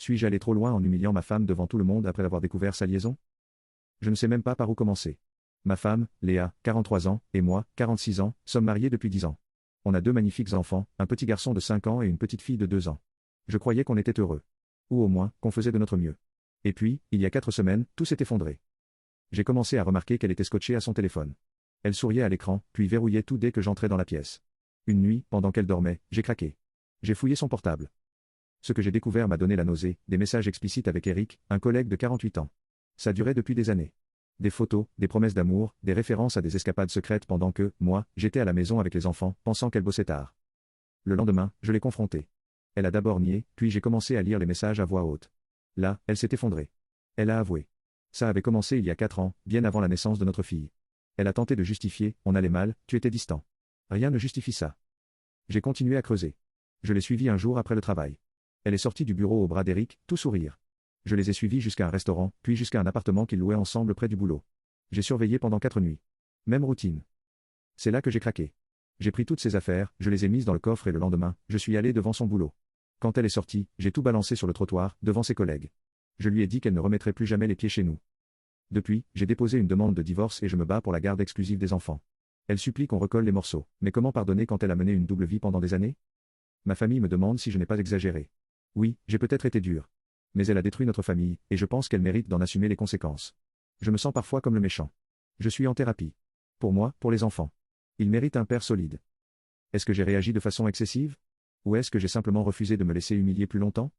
Suis-je allé trop loin en humiliant ma femme devant tout le monde après avoir découvert sa liaison? Je ne sais même pas par où commencer. Ma femme, Léa, 43 ans, et moi, 46 ans, sommes mariés depuis 10 ans. On a deux magnifiques enfants, un petit garçon de 5 ans et une petite fille de 2 ans. Je croyais qu'on était heureux. Ou au moins, qu'on faisait de notre mieux. Et puis, il y a 4 semaines, tout s'est effondré. J'ai commencé à remarquer qu'elle était scotchée à son téléphone. Elle souriait à l'écran, puis verrouillait tout dès que j'entrais dans la pièce. Une nuit, pendant qu'elle dormait, j'ai craqué. J'ai fouillé son portable. Ce que j'ai découvert m'a donné la nausée, des messages explicites avec Eric, un collègue de 48 ans. Ça durait depuis des années. Des photos, des promesses d'amour, des références à des escapades secrètes pendant que, moi, j'étais à la maison avec les enfants, pensant qu'elle bossait tard. Le lendemain, je l'ai confrontée. Elle a d'abord nié, puis j'ai commencé à lire les messages à voix haute. Là, elle s'est effondrée. Elle a avoué. Ça avait commencé il y a 4 ans, bien avant la naissance de notre fille. Elle a tenté de justifier, on allait mal, tu étais distant. Rien ne justifie ça. J'ai continué à creuser. Je l'ai suivie un jour après le travail. Elle est sortie du bureau au bras d'Eric, tout sourire. Je les ai suivis jusqu'à un restaurant, puis jusqu'à un appartement qu'ils louaient ensemble près du boulot. J'ai surveillé pendant 4 nuits. Même routine. C'est là que j'ai craqué. J'ai pris toutes ses affaires, je les ai mises dans le coffre et le lendemain, je suis allé devant son boulot. Quand elle est sortie, j'ai tout balancé sur le trottoir, devant ses collègues. Je lui ai dit qu'elle ne remettrait plus jamais les pieds chez nous. Depuis, j'ai déposé une demande de divorce et je me bats pour la garde exclusive des enfants. Elle supplie qu'on recolle les morceaux, mais comment pardonner quand elle a mené une double vie pendant des années? Ma famille me demande si je n'ai pas exagéré. Oui, j'ai peut-être été dur. Mais elle a détruit notre famille, et je pense qu'elle mérite d'en assumer les conséquences. Je me sens parfois comme le méchant. Je suis en thérapie. Pour moi, pour les enfants. Ils méritent un père solide. Est-ce que j'ai réagi de façon excessive? Ou est-ce que j'ai simplement refusé de me laisser humilier plus longtemps?